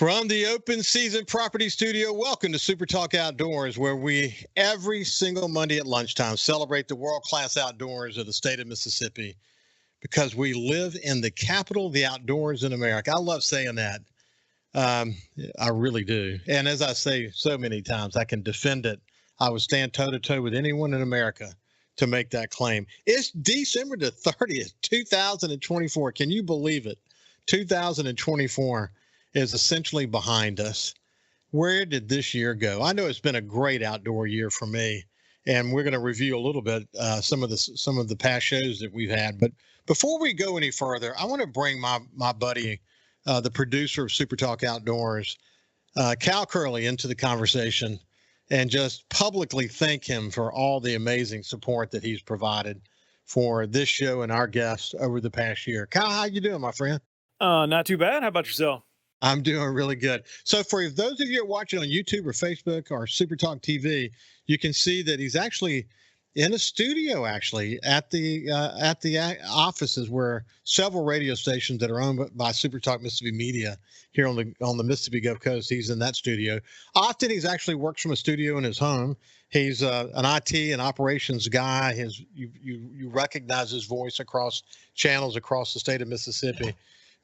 From the open season property studio, welcome to SuperTalk Outdoors, where we every single Monday at lunchtime celebrate the world-class outdoors of the state of Mississippi because we live in the capital of the outdoors in America. I love saying that. I really do. And as I say so many times, I can defend it. I would stand toe-to-toe with anyone in America to make that claim. It's December the 30th, 2024. Can you believe it? 2024 is essentially behind us. Where did this year go? I know it's been a great outdoor year for me, and we're going to review a little bit some of the past shows that we've had. But before we go any further, I want to bring my buddy, the producer of SuperTalk Outdoors, Cal Curley, into the conversation, and just publicly thank him for all the amazing support that he's provided for this show and our guests over the past year. Cal, how you doing, my friend? Not too bad. How about yourself? I'm doing really good. So for those of you watching on YouTube or Facebook or SuperTalk TV, you can see that he's actually in a studio, actually at the offices where several radio stations that are owned by SuperTalk Mississippi Media here on the Mississippi Gulf Coast. He's in that studio. Often he's actually works from a studio in his home. He's an IT and operations guy. You recognize his voice across channels across the state of Mississippi.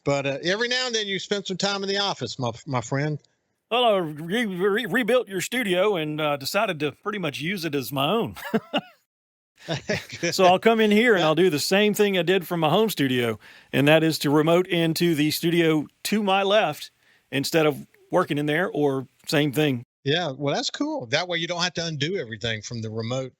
But every now and then you spend some time in the office, my friend. Well, I rebuilt your studio and decided to pretty much use it as my own. So I'll come in here and I'll do the same thing I did from my home studio, and that is to remote into the studio to my left instead of working in there, or same thing. Yeah, well, that's cool. That way you don't have to undo everything from the remote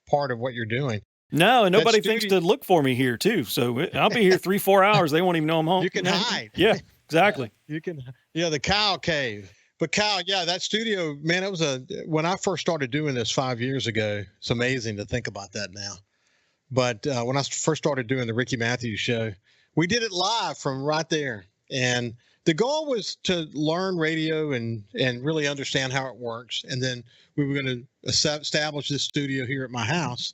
part of what you're doing. No, and nobody thinks to look for me here, too. So I'll be here 3-4 hours. They won't even know I'm home. You can hide. Yeah, exactly. The cow cave. But Cal, yeah, that studio, man, when I first started doing this 5 years ago, it's amazing to think about that now. But when I first started doing the Ricky Mathews show, we did it live from right there. And the goal was to learn radio and really understand how it works. And then we were going to establish this studio here at my house.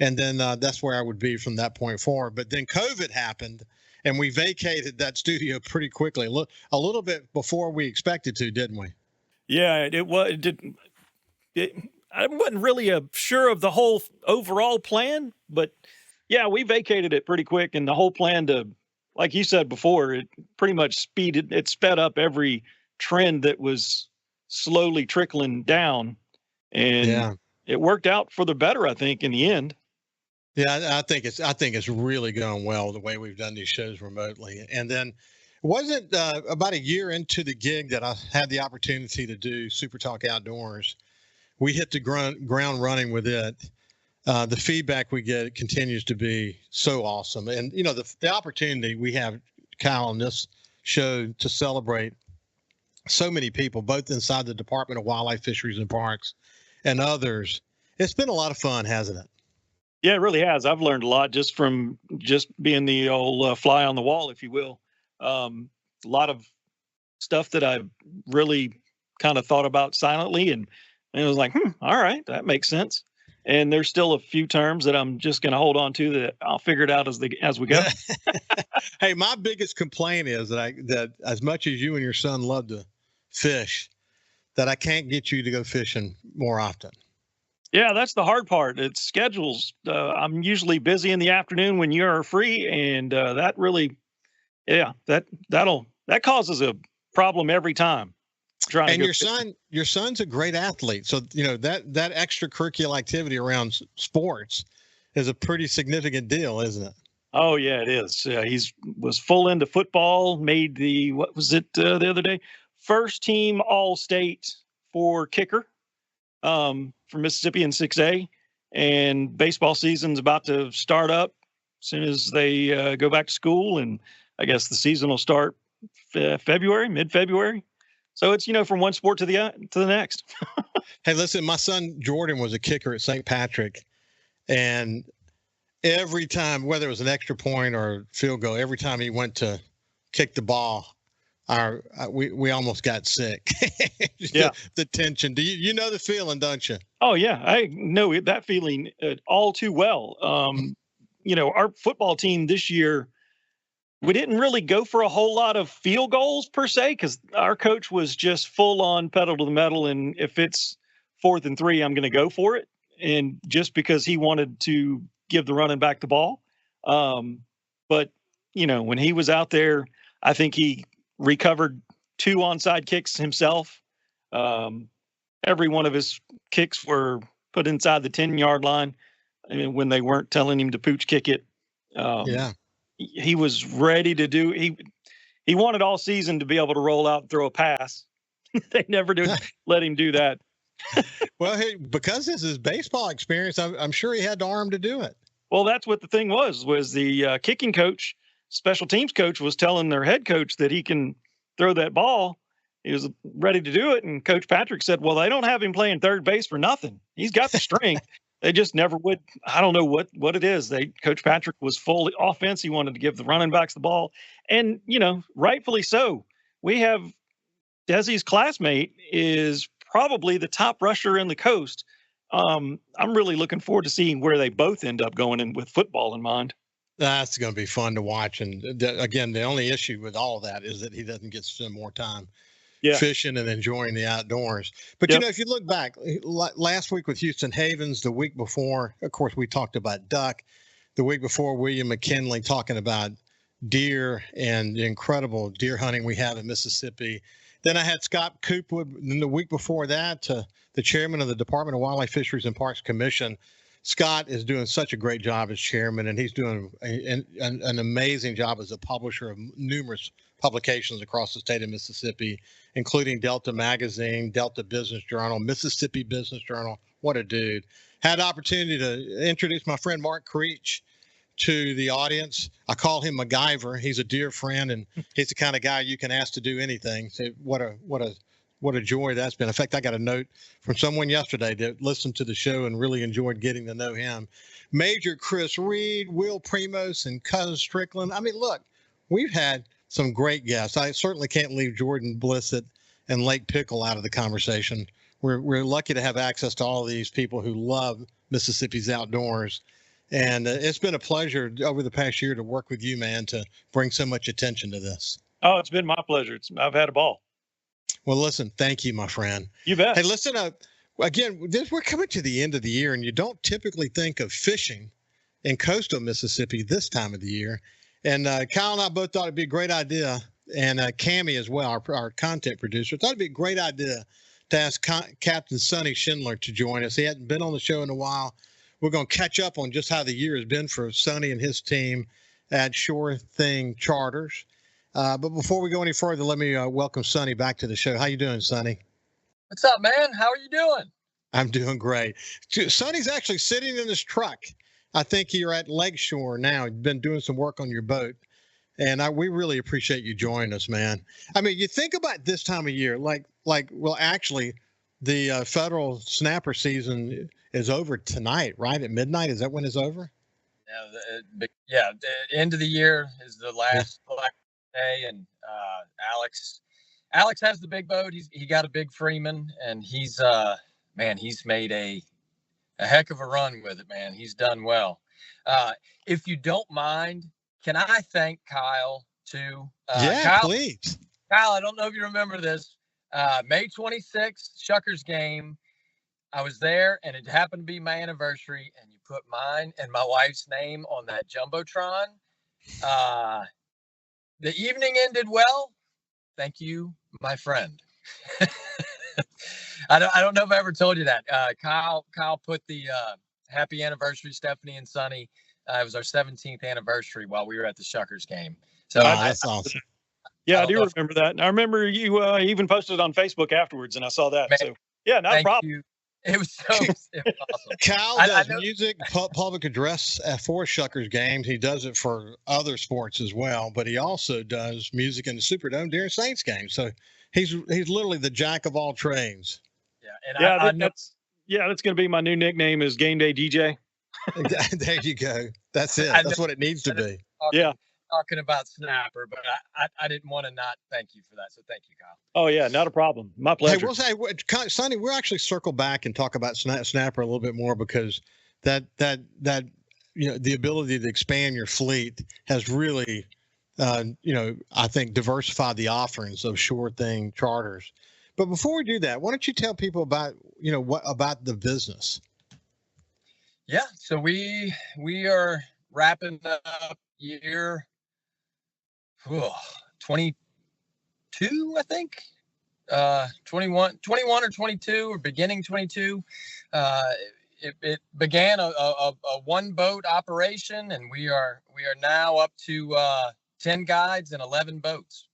And then that's where I would be from that point forward. But then COVID happened, and we vacated that studio pretty quickly, a little bit before we expected to, didn't we? Yeah, it was. I wasn't really sure of the whole overall plan, but yeah, we vacated it pretty quick, and the whole plan to, like you said before, it pretty much sped up every trend that was slowly trickling down, and it worked out for the better, I think, in the end. Yeah, I think it's really going well the way we've done these shows remotely. And then it wasn't about a year into the gig that I had the opportunity to do SuperTalk Outdoors. We hit the ground running with it. The feedback we get continues to be so awesome. And, you know, the opportunity we have, Kyle, on this show to celebrate so many people, both inside the Department of Wildlife, Fisheries, and Parks and others. It's been a lot of fun, hasn't it? Yeah, it really has. I've learned a lot just from being the old fly on the wall, if you will. A lot of stuff that I've really kind of thought about silently, and it was like, all right, that makes sense. And there's still a few terms that I'm just going to hold on to that I'll figure it out as we go. Hey, my biggest complaint is that as much as you and your son love to fish, that I can't get you to go fishing more often. Yeah, that's the hard part. It's schedules. I'm usually busy in the afternoon when you're free, and that really, that causes a problem every time. And your son's a great athlete, so you know that extracurricular activity around sports is a pretty significant deal, isn't it? Oh yeah, it is. He's was full into football. Made the the other day, first team All-State for kicker. For Mississippi in 6A, and baseball season's about to start up as soon as they go back to school, and I guess the season will start mid-February. So it's, from one sport to the next. Hey, listen, my son Jordan was a kicker at St. Patrick, and every time, whether it was an extra point or field goal, every time he went to kick the ball, we almost got sick. Yeah. The tension. Do you know the feeling, don't you? Oh yeah, I know that feeling all too well. Our football team this year we didn't really go for a whole lot of field goals per se, because our coach was just full on pedal to the metal. And if it's 4th and 3, I'm going to go for it. And just because he wanted to give the running back the ball. But, when he was out there, I think he recovered 2 onside kicks himself. Every one of his kicks were put inside the 10-yard line. I mean, when they weren't telling him to pooch kick it. He was ready to do. He wanted all season to be able to roll out and throw a pass. They never did let him do that. Well, because this is baseball experience, I'm sure he had the arm to do it. Well, that's what the thing was the kicking coach, special teams coach, was telling their head coach that he can throw that ball. He was ready to do it. And Coach Patrick said, well, they don't have him playing third base for nothing. He's got the strength. They just never would. I don't know what it is. Coach Patrick was full offense. He wanted to give the running backs the ball. And, rightfully so. We have Desi's classmate is probably the top rusher in the coast. I'm really looking forward to seeing where they both end up going in with football in mind. That's going to be fun to watch. And again, the only issue with all of that is that he doesn't get to spend more time fishing and enjoying the outdoors. But, if you look back last week with Houston Havens, the week before, of course, we talked about duck. The week before, William McKinley talking about deer and the incredible deer hunting we have in Mississippi. Then I had Scott Coopwood. And the week before that, the chairman of the Department of Wildlife, Fisheries, and Parks Commission. Scott is doing such a great job as chairman, and he's doing an amazing job as a publisher of numerous publications across the state of Mississippi, including Delta Magazine, Delta Business Journal, Mississippi Business Journal. What a dude. Had the opportunity to introduce my friend Mark Creech to the audience. I call him MacGyver. He's a dear friend, and he's the kind of guy you can ask to do anything. So what a joy that's been. In fact, I got a note from someone yesterday that listened to the show and really enjoyed getting to know him. Major Chris Reed, Will Primos, and Cuz Strickland. I mean, look, we've had some great guests. I certainly can't leave Jordan Blissett and Lake Pickle out of the conversation. We're lucky to have access to all of these people who love Mississippi's outdoors. And it's been a pleasure over the past year to work with you, man, to bring so much attention to this. Oh, it's been my pleasure. I've had a ball. Well, listen, thank you, my friend. You bet. Hey, listen up. Again, we're coming to the end of the year, and you don't typically think of fishing in coastal Mississippi this time of the year. And Kyle and I both thought it'd be a great idea, and Cammie as well, our content producer, thought it'd be a great idea to ask Captain Sonny Schindler to join us. He hadn't been on the show in a while. We're going to catch up on just how the year has been for Sonny and his team at Sure Thing Charters. But before we go any further, let me welcome Sonny back to the show. How you doing, Sonny? What's up, man? How are you doing? I'm doing great. Sonny's actually sitting in his truck. I think you're at Lakeshore now. You've been doing some work on your boat. And we really appreciate you joining us, man. I mean, you think about this time of year, well, actually, the federal snapper season is over tonight, right? At midnight? Is that when it's over? Yeah, the end of the year is the last day, and Alex has the big boat. He got a big Freeman, and he's made a heck of a run with it, man. He's done well. If you don't mind, can I thank Kyle too? Kyle, please. Kyle, I don't know if you remember this. May 26th, Shuckers game. I was there, and it happened to be my anniversary, and you put mine and my wife's name on that Jumbotron. The evening ended well. Thank you, my friend. I don't know if I ever told you that. Kyle put the happy anniversary, Stephanie and Sonny. It was our 17th anniversary while we were at the Shuckers game. So that's awesome. Yeah, I do remember that. And I remember you even posted it on Facebook afterwards, and I saw that. Man, so yeah, not a problem. You. It was awesome. Cal does music, public address for Shuckers games. He does it for other sports as well, but he also does music in the Superdome during Saints games. So he's literally the jack of all trades. Yeah, and that's going to be my new nickname is Game Day DJ. There you go. That's it. That's what it needs to be. Talking about snapper, but I didn't want to not thank you for that. So thank you, Kyle. Oh yeah, not a problem. My pleasure. Hey, we'll say, Sonny, we'll actually circle back and talk about snapper a little bit more, because that the ability to expand your fleet has really I think diversify the offerings of sure thing charters. But before we do that, why don't you tell people about, what about the business? Yeah. So we are wrapping up year 22, I think. 21 or 22 or beginning 22. It began a one boat operation, and we are now up to 10 guides and 11 boats.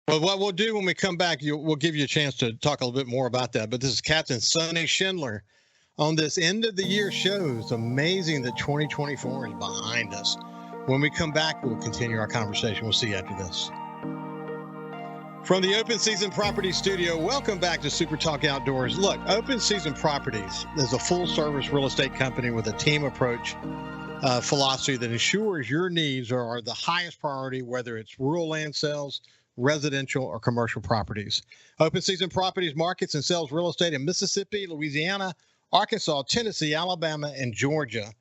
Well, what we'll do when we come back, we'll give you a chance to talk a little bit more about that. But this is Captain Sonny Schindler on this end of the year show. It's amazing that 2024 is behind us. When we come back, we'll continue our conversation. We'll see you after this. From the Open Season Properties Studio, welcome back to SuperTalk Outdoors. Look, Open Season Properties is a full-service real estate company with a team approach philosophy that ensures your needs are the highest priority, whether it's rural land sales, residential, or commercial properties. Open Season Properties markets and sells real estate in Mississippi, Louisiana, Arkansas, Tennessee, Alabama, and Georgia.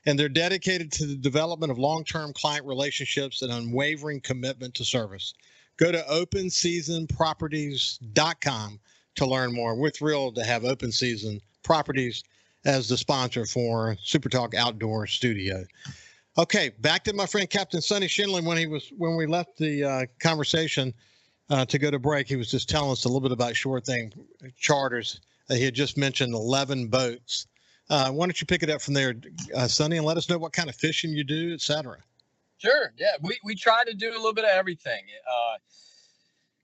And they're dedicated to the development of long-term client relationships and unwavering commitment to service. Go to openseasonproperties.com to learn more. We're thrilled to have Open Season Properties as the sponsor for SuperTalk Outdoor Studio. Okay, back to my friend Captain Sonny Schindler. When we left the conversation to go to break, he was just telling us a little bit about sure thing charters. He had just mentioned 11 boats. Why don't you pick it up from there, Sonny, and let us know what kind of fishing you do, et cetera. Sure. Yeah, we try to do a little bit of everything.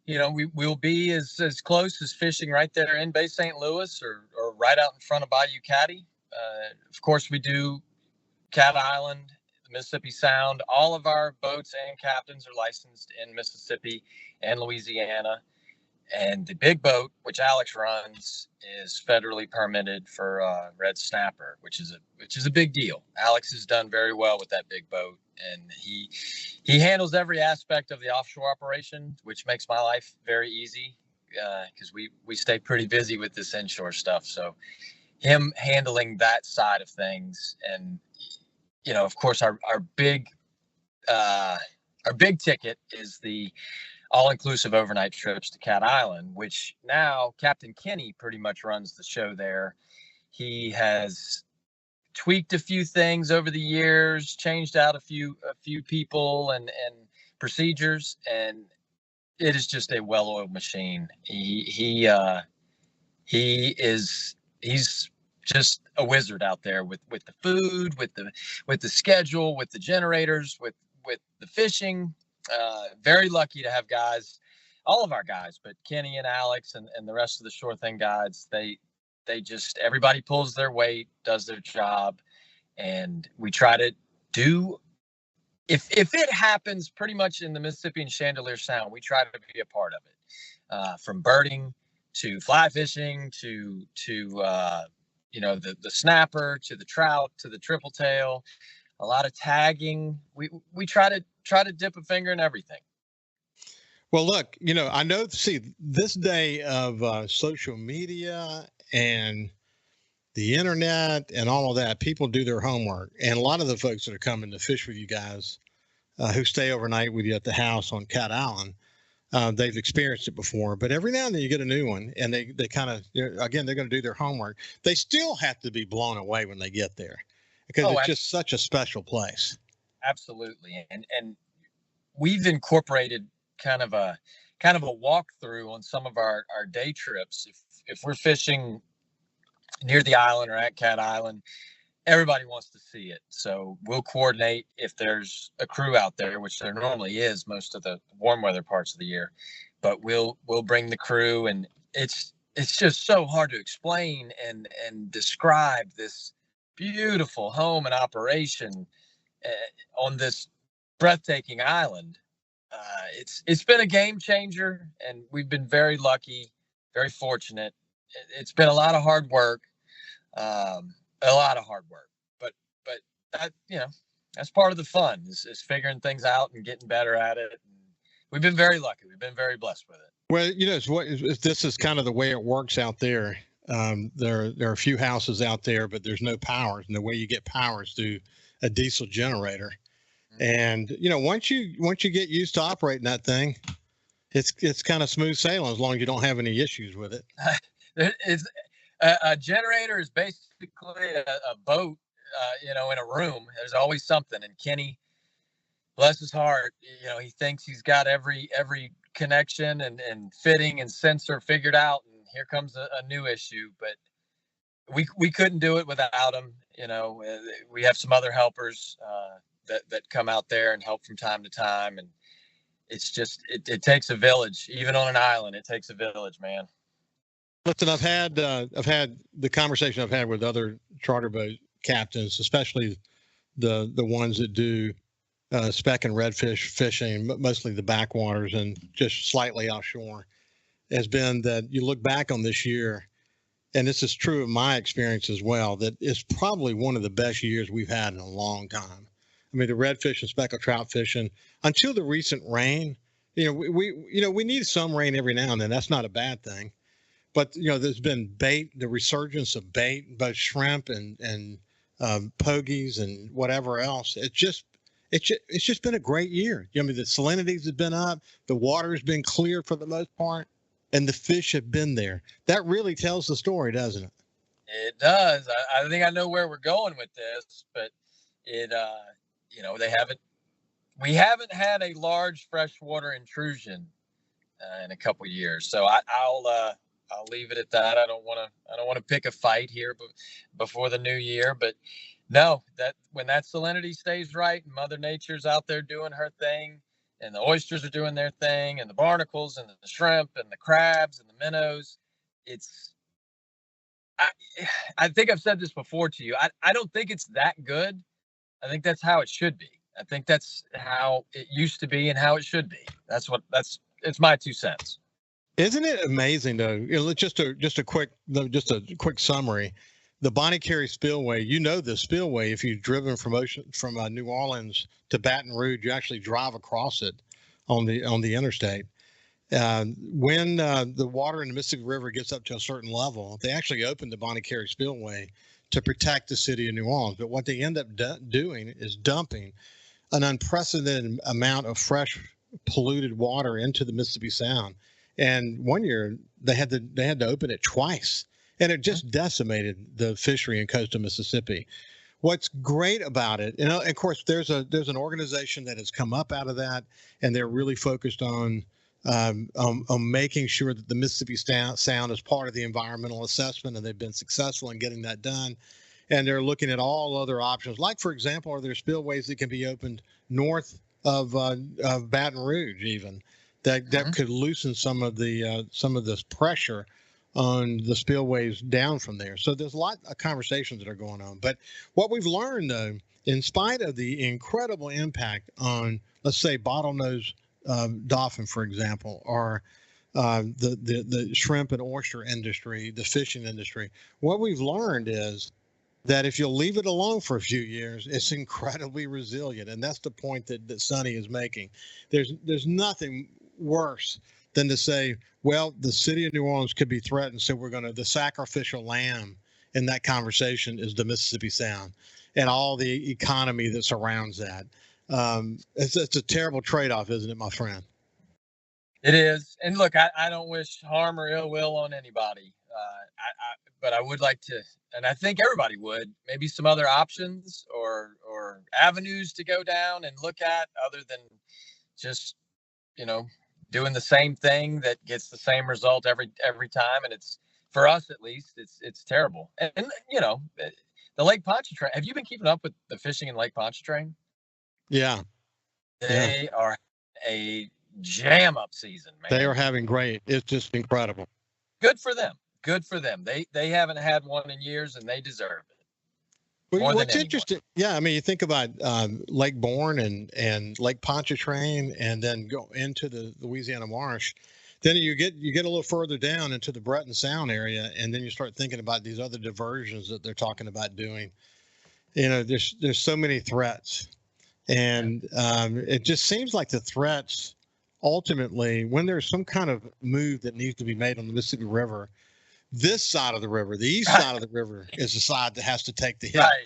We'll be as close as fishing right there in Bay St. Louis or right out in front of Bayou Caddy. Of course, we do Cat Island, the Mississippi Sound. All of our boats and captains are licensed in Mississippi and Louisiana. And the big boat, which Alex runs, is federally permitted for red snapper, which is a big deal. Alex has done very well with that big boat, and he handles every aspect of the offshore operation, which makes my life very easy because we stay pretty busy with this inshore stuff. So him handling that side of things, and of course our big ticket is the all-inclusive overnight trips to Cat Island, which now Captain Kenny pretty much runs the show there. He has tweaked a few things over the years, changed out a few people and procedures, and it is just a well-oiled machine. He's just a wizard out there with the food, with the schedule, with the generators, with the fishing. Very lucky to have guys, all of our guys, but Kenny and Alex and the rest of the Sure Thing guides, they just, everybody pulls their weight, does their job. And we try to do, if it happens pretty much in the Mississippi and Chandelier Sound, we try to be a part of it, from birding to fly fishing to the snapper, to the trout, to the triple tail, a lot of tagging. We try to dip a finger in everything. Well, look, I know, this day of social media and the internet and all of that, people do their homework. And a lot of the folks that are coming to fish with you guys who stay overnight with you at the house on Cat Island, they've experienced it before. But every now and then you get a new one, and they kind of, again, they're going to do their homework. They still have to be blown away when they get there because it's just such a special place. Absolutely. And we've incorporated kind of a walkthrough on some of our day trips. If we're fishing near the island or at Cat Island, everybody wants to see it. So we'll coordinate if there's a crew out there, which there normally is most of the warm weather parts of the year, but we'll bring the crew, and it's just so hard to explain and describe this beautiful home and operation on this breathtaking island. It's been a game changer, and we've been very lucky, very fortunate. It's been a lot of hard work, but that, that's part of the fun is figuring things out and getting better at it. And we've been very lucky. We've been very blessed with it. Well, this is kind of the way it works out there. There are a few houses out there, but there's no power. And the way you get power is through a diesel generator. And once you get used to operating that thing, it's kind of smooth sailing as long as you don't have any issues with it. It's a generator is basically a boat, in a room. There's always something. And Kenny, bless his heart, he thinks he's got every connection and fitting and sensor figured out. And here comes a new issue. But we couldn't do it without him. We have some other helpers that come out there and help from time to time. And it's just, it takes a village. Even on an island, it takes a village, man. Listen, I've had the conversation I've had with other charter boat captains, especially the ones that do speck and redfish fishing, mostly the backwaters and just slightly offshore, has been that you look back on this year, and this is true of my experience as well, that it's probably one of the best years we've had in a long time. I mean, the redfish and speckled trout fishing, until the recent rain, we need some rain every now and then. That's not a bad thing. But, there's been bait, the resurgence of bait, both shrimp and pogies and whatever else. It's just been a great year. The salinities have been up, the water has been clear for the most part, and the fish have been there. That really tells the story, doesn't it? It does. I think I know where we're going with this, but we haven't had a large freshwater intrusion in a couple of years. So I'll leave it at that. I don't want to pick a fight here before the new year, but no, that when that salinity stays right and Mother Nature's out there doing her thing and the oysters are doing their thing and the barnacles and the shrimp and the crabs and the minnows, I think I've said this before to you. I don't think it's that good. I think that's how it should be. I think that's how it used to be and how it should be. It's my 2 cents. Isn't it amazing though? Just a quick summary. The Bonnie Carey Spillway, the spillway, if you've driven from New Orleans to Baton Rouge, you actually drive across it on the interstate. When the water in the Mississippi River gets up to a certain level, they actually open the Bonnie Carey Spillway to protect the city of New Orleans. But what they end up doing is dumping an unprecedented amount of fresh, polluted water into the Mississippi Sound. And one year they had to open it twice, and it just decimated the fishery in coastal Mississippi. What's great about it, of course, there's an organization that has come up out of that, and they're really focused on making sure that the Mississippi Sound is part of the environmental assessment, and they've been successful in getting that done. And they're looking at all other options, like, for example, are there spillways that can be opened north of Baton Rouge, even that could loosen some of this pressure on the spillways down from there. So there's a lot of conversations that are going on. But what we've learned, though, in spite of the incredible impact on, let's say, bottlenose dolphin, for example, or the shrimp and oyster industry, the fishing industry, what we've learned is that if you'll leave it alone for a few years, it's incredibly resilient. And that's the point that Sonny is making. There's nothing worse than to say, well, the city of New Orleans could be threatened, so the sacrificial lamb in that conversation is the Mississippi Sound and all the economy that surrounds that. It's a terrible trade-off, isn't it, my friend? It is. And look, I don't wish harm or ill will on anybody. But I would like to, and I think everybody would, maybe some other options or avenues to go down and look at other than just, doing the same thing that gets the same result every time. And it's, for us at least, it's terrible. And the Lake Pontchartrain, have you been keeping up with the fishing in Lake Pontchartrain? Yeah. They are a jam up season, man. They are having great. It's just incredible. Good for them. They haven't had one in years, and they deserve it. What's interesting, you think about Lake Bourne and Lake Pontchartrain, and then go into the Louisiana Marsh. Then you get a little further down into the Breton Sound area, and then you start thinking about these other diversions that they're talking about doing. There's so many threats, and it just seems like the threats ultimately, when there's some kind of move that needs to be made on the Mississippi River, this side of the river, the east side of the river, is the side that has to take the hit. Right.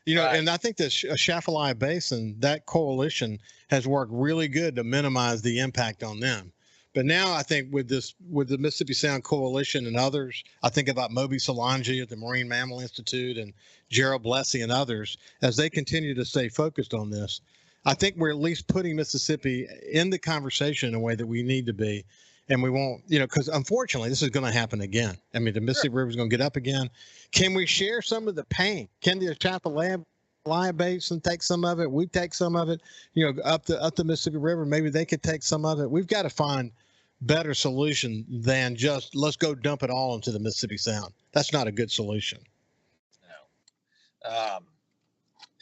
You know, Right. and I think the Atchafalaya Basin, that coalition has worked really good to minimize the impact on them. But now I think with the Mississippi Sound Coalition and others, I think about Moby Solange at the Marine Mammal Institute and Gerald Blessey and others, as they continue to stay focused on this, I think we're at least putting Mississippi in the conversation in a way that we need to be. And we won't, you know, because unfortunately this is going to happen again. I mean, the Mississippi River is going to get up again. Can we share some of the pain? Can the Atchafalaya Basin take some of it? We take some of it, you know, up the Mississippi River. Maybe they could take some of it. We've got to find better solution than just let's go dump it all into the Mississippi Sound. That's not a good solution. No.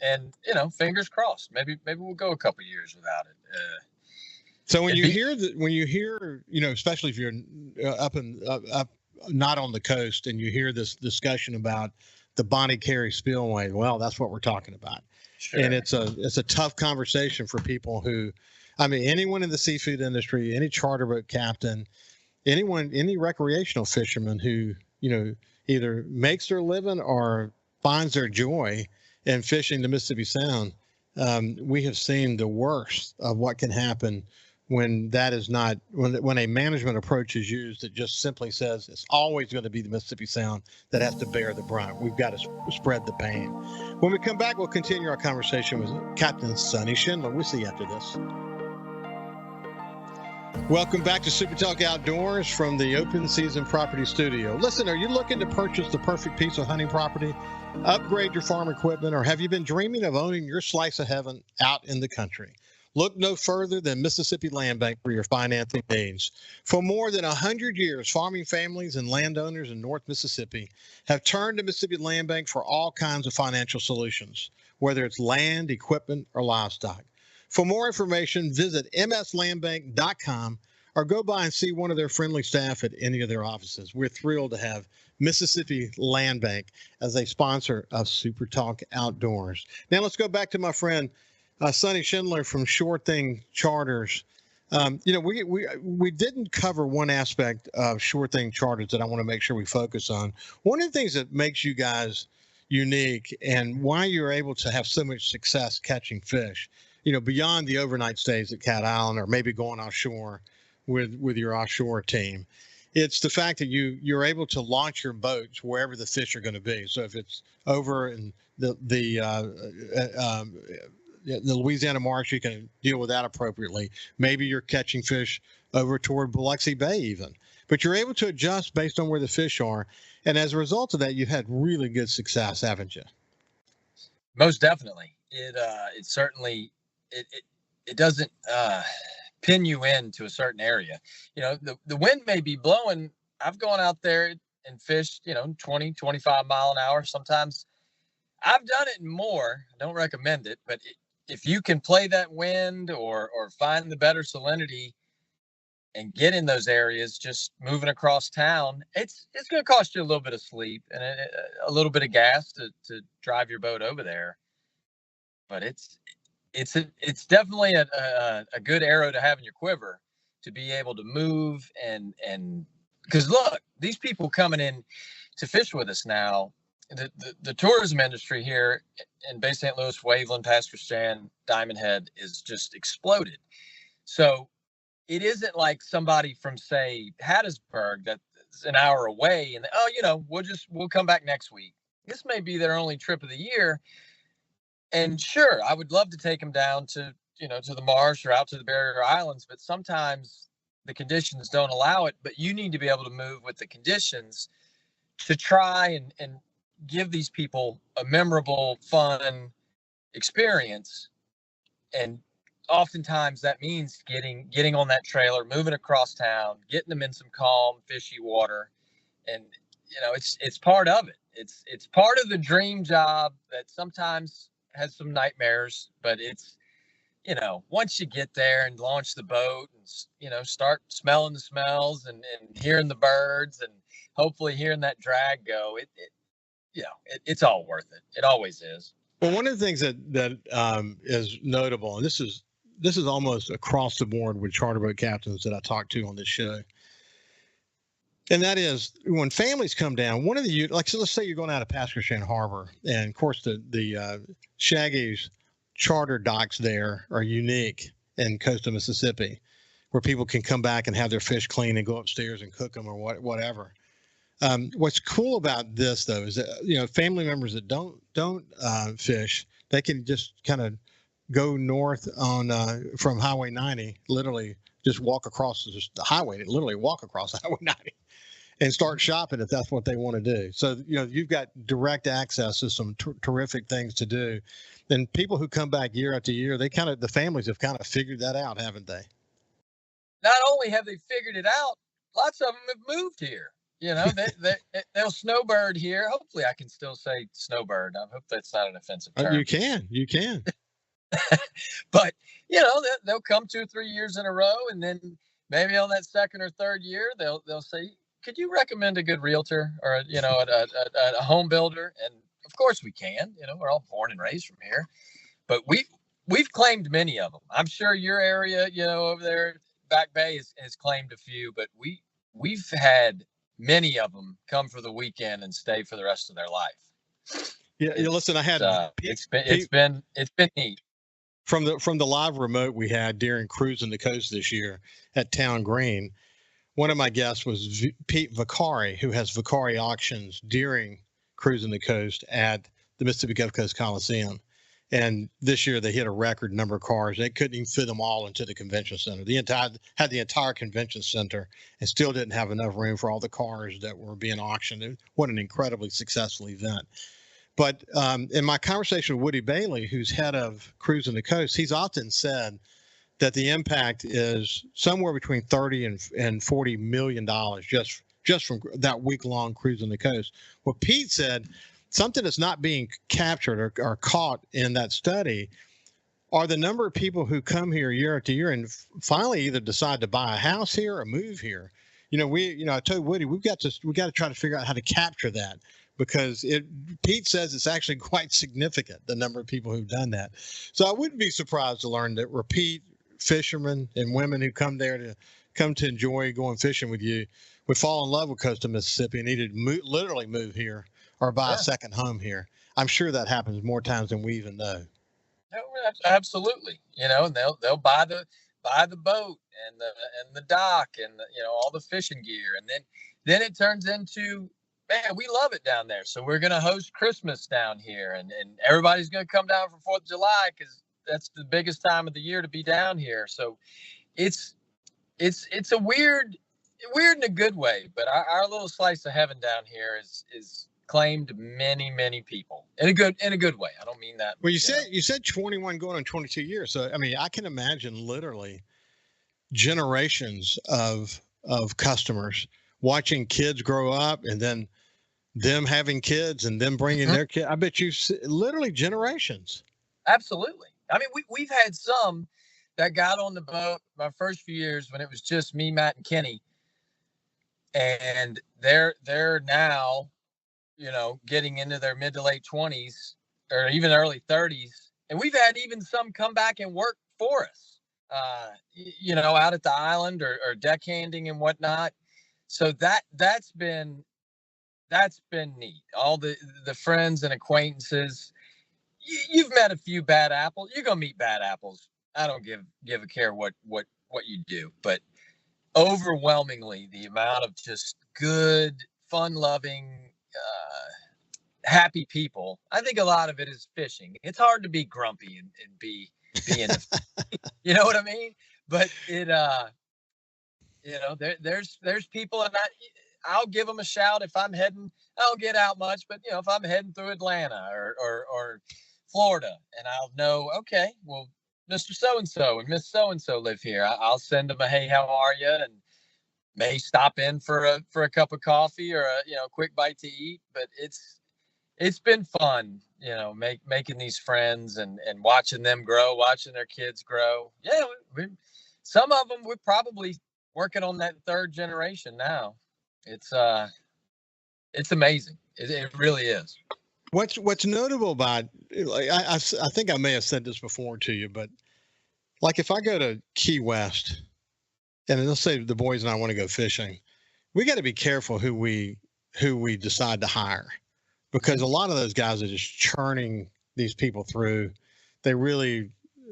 And you know, fingers crossed. Maybe we'll go a couple years without it. So when you hear, you know, especially if you're up not on the coast, and you hear this discussion about the Bonnie Carey spillway, well, that's what we're talking about. Sure. And it's a tough conversation for people who, I mean, anyone in the seafood industry, any charter boat captain, any recreational fisherman who, you know, either makes their living or finds their joy in fishing the Mississippi Sound. We have seen the worst of what can happen when that is not, when a management approach is used that just simply says it's always going to be the Mississippi Sound that has to bear the brunt. We've got to spread the pain. When we come back, we'll continue our conversation with Captain Sonny Schindler. We'll see you after this. Welcome back to SuperTalk Outdoors from the Open Season Property Studio. Listen, are you looking to purchase the perfect piece of hunting property, upgrade your farm equipment, or have you been dreaming of owning your slice of heaven out in the country? Look no further than Mississippi Land Bank for your financing needs. For more than 100 years, farming families and landowners in North Mississippi have turned to Mississippi Land Bank for all kinds of financial solutions, whether it's land, equipment, or livestock. For more information, visit mslandbank.com or go by and see one of their friendly staff at any of their offices. We're thrilled to have Mississippi Land Bank as a sponsor of SuperTalk Outdoors. Now let's go back to my friend Sonny Schindler from Sure Thing Charters. You know, we didn't cover one aspect of Sure Thing Charters that I want to make sure we focus on. One of the things that makes you guys unique and why you're able to have so much success catching fish, you know, beyond the overnight stays at Cat Island or maybe going offshore with your offshore team, it's the fact that you're able to launch your boats wherever the fish are going to be. So if it's over in the Louisiana Marsh, you can deal with that appropriately. Maybe you're catching fish over toward Biloxi Bay even, but you're able to adjust based on where the fish are. And as a result of that, you've had really good success, haven't you? Most definitely. It certainly, it doesn't pin you into a certain area. You know, the wind may be blowing. I've gone out there and fished, you know, 20, 25 mile an hour. Sometimes I've done it more. I don't recommend it, but if you can play that wind or find the better salinity and get in those areas, just moving across town, it's going to cost you a little bit of sleep and a little bit of gas to drive your boat over there. But it's definitely a good arrow to have in your quiver to be able to move and because look, these people coming in to fish with us now, the tourism industry here in Bay St. Louis, Waveland, Pastor Stan, Diamond Head is just exploded. So it isn't like somebody from, say, Hattiesburg that's an hour away and, oh, you know, we'll come back next week. This may be their only trip of the year. And sure, I would love to take them down to, you know, to the marsh or out to the Barrier Islands, but sometimes the conditions don't allow it. But you need to be able to move with the conditions to try and give these people a memorable, fun experience. And oftentimes that means getting on that trailer, moving across town, getting them in some calm, fishy water. And, you know, it's part of it. It's part of the dream job that sometimes has some nightmares, but it's, you know, once you get there and launch the boat and, you know, start smelling the smells and hearing the birds and hopefully hearing that drag go, it's all worth it. It always is. Well, one of the things that is notable, and this is almost across the board with charter boat captains that I talk to on this show, And that is when families come down, one of the, like, so let's say you're going out of Pasquarton Harbor, and of course the Shaggy's charter docks there are unique in coastal Mississippi, where people can come back and have their fish clean and go upstairs and cook them or whatever. What's cool about this though is that family members that don't fish, they can just kind of go north on from Highway 90, literally just walk across the highway, literally walk across Highway 90. And start shopping if that's what they want to do. So, you've got direct access to some terrific things to do. And people who come back year after year, the families have kind of figured that out, haven't they? Not only have they figured it out, lots of them have moved here. They'll snowbird here. Hopefully I can still say snowbird. I hope that's not an offensive term. You can. But, they'll come 2 or 3 years in a row. And then maybe on that second or third year, they'll say, could you recommend a good realtor or, a home builder? And of course we can, we're all born and raised from here, but we've claimed many of them. I'm sure your area, over there, Back Bay has claimed a few, but we've had many of them come for the weekend and stay for the rest of their life. Yeah. Listen, I had, it's been neat. From the live remote we had during Cruising the Coast this year at Town Green. One of my guests was Pete Vicari, who has Vicari Auctions during Cruising the Coast at the Mississippi Gulf Coast Coliseum. And this year they hit a record number of cars. They couldn't even fit them all into the convention center. Had the entire convention center and still didn't have enough room for all the cars that were being auctioned. What an incredibly successful event. But in my conversation with Woody Bailey, who's head of Cruising the Coast, he's often said that the impact is somewhere between $30 and $40 million just from that week-long Cruising the Coast. Well, Pete said something that's not being captured or caught in that study are the number of people who come here year after year and finally either decide to buy a house here or move here. I told Woody we got to try to figure out how to capture that, because Pete says it's actually quite significant, the number of people who've done that. So I wouldn't be surprised to learn that repeat fishermen and women who come to enjoy going fishing with you would fall in love with coastal Mississippi and either literally move here or buy a second home here. I'm sure that happens more times than we even know. No, absolutely. And they'll buy the boat and the dock and all the fishing gear, and then it turns into, man, we love it down there. So we're going to host Christmas down here, and everybody's going to come down for 4th of July because that's the biggest time of the year to be down here. So it's a weird in a good way, but our little slice of heaven down here is claimed many people in a good way. I don't mean that. Well, you said 21 going on 22 years. So, I mean, I can imagine literally generations of customers watching kids grow up and then them having kids and them bringing their kids. I bet you literally generations. Absolutely. I mean, we've had some that got on the boat my first few years when it was just me, Matt, and Kenny, and they're now, getting into their mid to late 20s or even early 30s, and we've had even some come back and work for us, out at the island or deckhanding and whatnot. So that's been neat. All the friends and acquaintances. You've met a few bad apples. You're gonna meet bad apples. I don't give a care what you do, but overwhelmingly the amount of just good, fun-loving, happy people. I think a lot of it is fishing. It's hard to be grumpy and be in a, you know what I mean? But it there's people, and I'll give them a shout if I'm heading. I don't get out much, but if I'm heading through Atlanta or Florida, and I'll know, okay, well, Mr. So-and-so and Miss So-and-so live here. I'll send them a, hey, how are you? And may stop in for a cup of coffee or a quick bite to eat. But it's been fun, making these friends and watching them grow, watching their kids grow. Yeah, some of them we're probably working on that third generation now. It's amazing. It really is. What's notable about, I think I may have said this before to you, but like if I go to Key West and let's say the boys and I want to go fishing, we got to be careful who we decide to hire, because a lot of those guys are just churning these people through. They really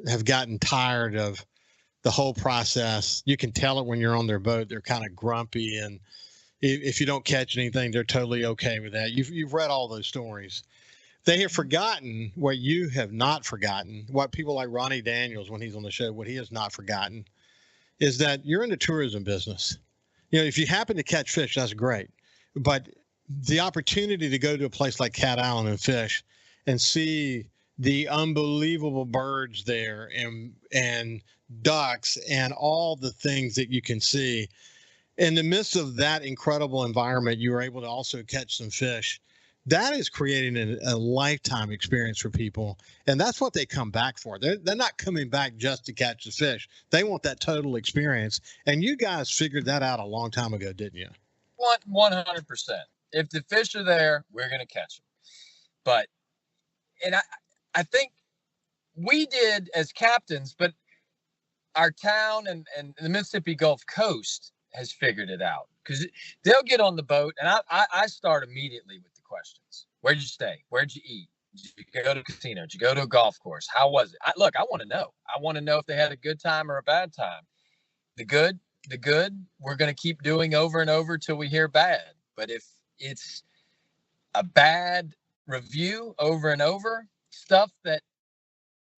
have gotten tired of the whole process. You can tell it when you're on their boat. They're kind of grumpy, and if you don't catch anything, they're totally okay with that. You've read all those stories. They have forgotten what you have not forgotten, what people like Ronnie Daniels, when he's on the show, what he has not forgotten is that you're in the tourism business. You know, if you happen to catch fish, that's great. But the opportunity to go to a place like Cat Island and fish and see the unbelievable birds there and ducks and all the things that you can see in the midst of that incredible environment, you were able to also catch some fish. That is creating a lifetime experience for people. And that's what they come back for. They're not coming back just to catch the fish. They want that total experience. And you guys figured that out a long time ago, didn't you? 100%. If the fish are there, we're going to catch them. But, and I think we did as captains, but our town and the Mississippi Gulf Coast has figured it out, because they'll get on the boat and I start immediately with the questions. Where'd you stay? Where'd you eat? Did you go to a casino? Did you go to a golf course? How was it? I want to know. I want to know if they had a good time or a bad time. The good, we're going to keep doing over and over till we hear bad. But if it's a bad review over and over, stuff that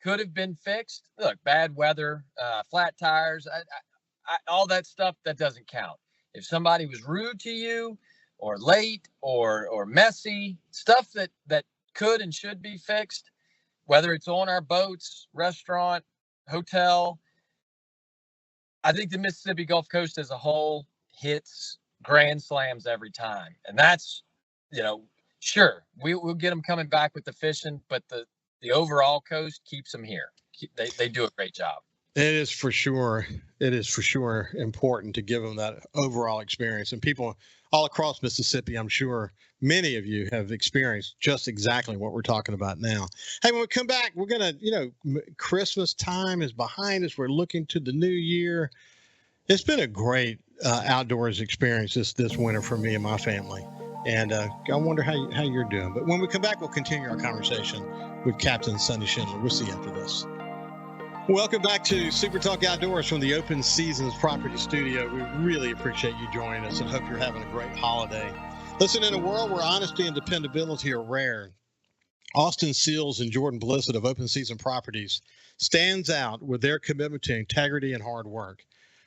could have been fixed, look, bad weather, flat tires, all that stuff, that doesn't count. If somebody was rude to you or late or messy, stuff that could and should be fixed, whether it's on our boats, restaurant, hotel, I think the Mississippi Gulf Coast as a whole hits grand slams every time. And that's, sure, we'll get them coming back with the fishing, but the overall coast keeps them here. They do a great job. It is for sure important to give them that overall experience. And people all across Mississippi, I'm sure many of you have experienced just exactly what we're talking about now. Hey, when we come back, we're going to, Christmas time is behind us. We're looking to the new year. It's been a great outdoors experience this winter for me and my family. And I wonder how you're doing. But when we come back, we'll continue our conversation with Captain Sonny Schindler. We'll see you after this. Welcome back to SuperTalk Outdoors from the Open Seasons Property Studio. We really appreciate you joining us and hope you're having a great holiday. Listen, in a world where honesty and dependability are rare, Austin Seals and Jordan Blissett of Open Season Properties stands out with their commitment to integrity and hard work.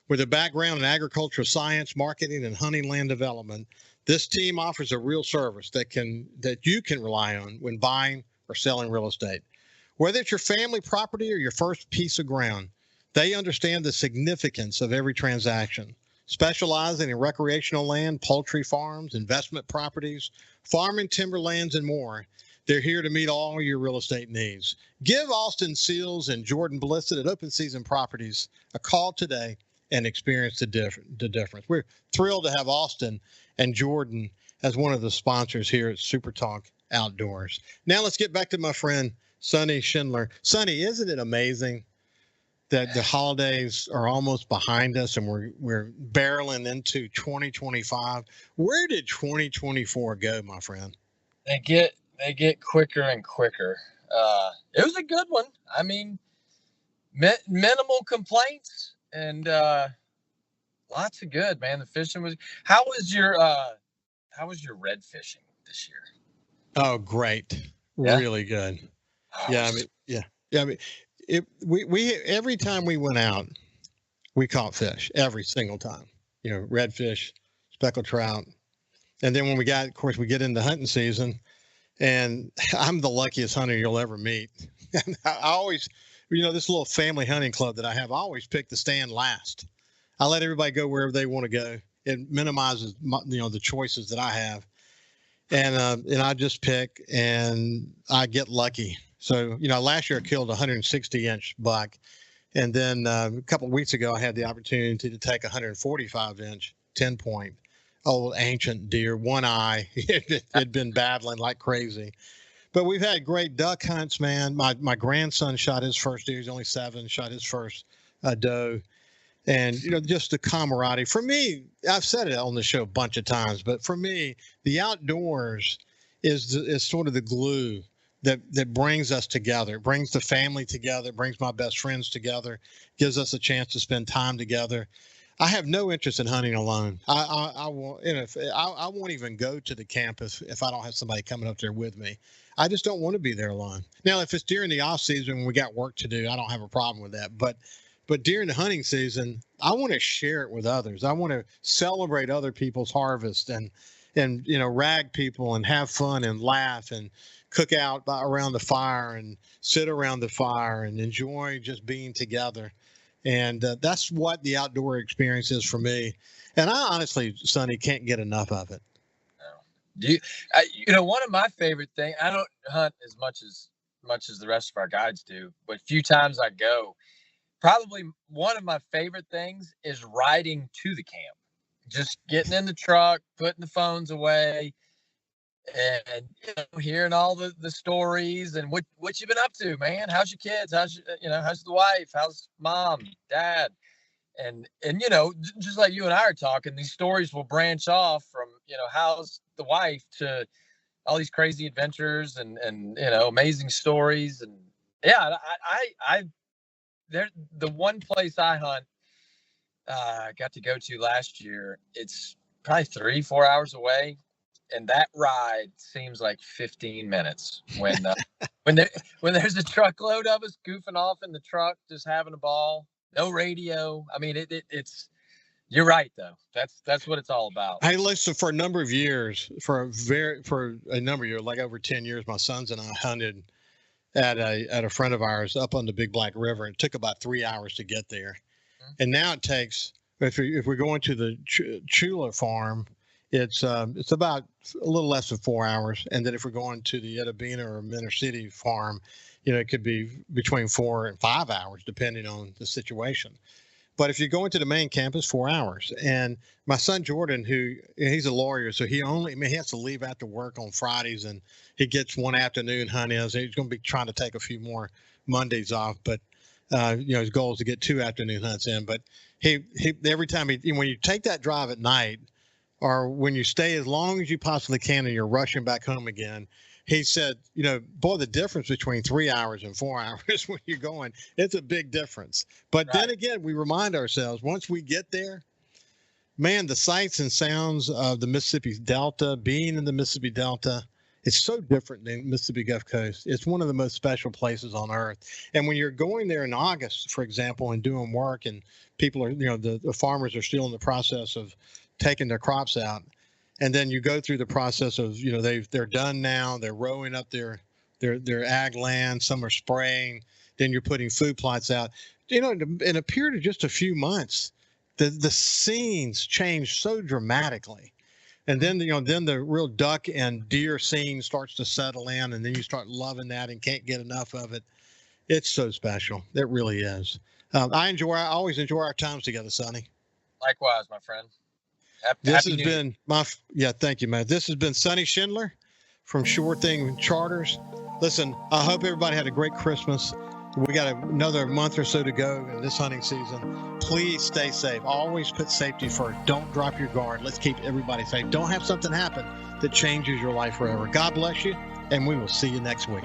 With a background in agricultural science, marketing, and hunting land development, this team offers a real service that you can rely on when buying or selling real estate. Whether it's your family property or your first piece of ground, they understand the significance of every transaction. Specializing in recreational land, poultry farms, investment properties, farm and timber lands, and more, they're here to meet all your real estate needs. Give Austin Seals and Jordan Blissett at Open Season Properties a call today and experience the difference. We're thrilled to have Austin and Jordan as one of the sponsors here at SuperTalk Outdoors. Now let's get back to my friend Sonny Schindler. Sonny, isn't it amazing that the holidays are almost behind us and we're barreling into 2025? Where did 2024 go, my friend? They get quicker and quicker. It was a good one. I mean, minimal complaints and lots of good, man. The fishing was. How was your red fishing this year? Oh, great! Yeah? Really good. Yeah, I mean, we every time we went out, we caught fish every single time. Redfish, speckled trout, and then when we get into hunting season, and I'm the luckiest hunter you'll ever meet. I always, this little family hunting club that I have, I always pick the stand last. I let everybody go wherever they want to go. It minimizes the choices that I have, and I just pick and I get lucky. So, last year I killed a 160-inch buck. And then a couple of weeks ago, I had the opportunity to take a 145-inch 10-point old ancient deer, one eye. It had been battling like crazy. But we've had great duck hunts, man. My grandson shot his first deer. He's only 7, shot his first doe. And, just the camaraderie. For me, I've said it on the show a bunch of times, but for me, the outdoors is sort of the glue that brings us together. It brings the family together, brings my best friends together, gives us a chance to spend time together. I have no interest in hunting alone. I won't even go to the camp if I don't have somebody coming up there with me. I just don't want to be there alone. Now, if it's during the off season when we got work to do, I don't have a problem with that. But during the hunting season, I want to share it with others. I want to celebrate other people's harvest and rag people and have fun and laugh and cook out around the fire and sit around the fire and enjoy just being together. And that's what the outdoor experience is for me. And I honestly, Sonny, can't get enough of it. One of my favorite things, I don't hunt as much as the rest of our guides do, but few times I go, probably one of my favorite things is riding to the camp, just getting in the truck, putting the phones away, and hearing all the stories and what you've been up to, man. How's your kids? How's the wife? How's mom, dad? And just like you and I are talking, these stories will branch off from how's the wife to all these crazy adventures and amazing stories. And yeah, the one place I hunt, got to go to last year, it's probably 3-4 hours away. And that ride seems like 15 minutes when there's a truckload of us goofing off in the truck, just having a ball, no radio. I mean, it's, you're right though. That's what it's all about. Hey, listen, for a number of years, like over 10 years, my sons and I hunted at a friend of ours up on the Big Black River. It took about 3 hours to get there. Mm-hmm. And now it takes, if we're going to the Chula farm, it's about a little less than 4 hours. And then if we're going to the Etabina or Minter City farm, it could be between 4 and 5 hours, depending on the situation. But if you're going to the main campus, 4 hours. And my son Jordan, he's a lawyer, so he has to leave after work on Fridays, and he gets one afternoon hunt in. So he's going to be trying to take a few more Mondays off, but his goal is to get 2 afternoon hunts in. But he every time when you take that drive at night, or when you stay as long as you possibly can and you're rushing back home again, he said, boy, the difference between 3 hours and 4 hours when you're going, it's a big difference. But Then again, we remind ourselves, once we get there, man, the sights and sounds of the Mississippi Delta, being in the Mississippi Delta, it's so different than Mississippi Gulf Coast. It's one of the most special places on earth. And when you're going there in August, for example, and doing work, and people are, the farmers are still in the process of taking their crops out. And then you go through the process of, they're done now. They're rowing up their ag land. Some are spraying. Then you're putting food plots out. In a period of just a few months, the scenes change so dramatically. And then, then the real duck and deer scene starts to settle in, and then you start loving that and can't get enough of it. It's so special. It really is. I always enjoy our times together, Sonny. Likewise, my friend. Thank you, man. This has been Sonny Schindler from Sure Thing Charters. Listen, I hope everybody had a great Christmas. We got another month or so to go in this hunting season. Please stay safe. Always put safety first. Don't drop your guard. Let's keep everybody safe. Don't have something happen that changes your life forever. God bless you, and we will see you next week.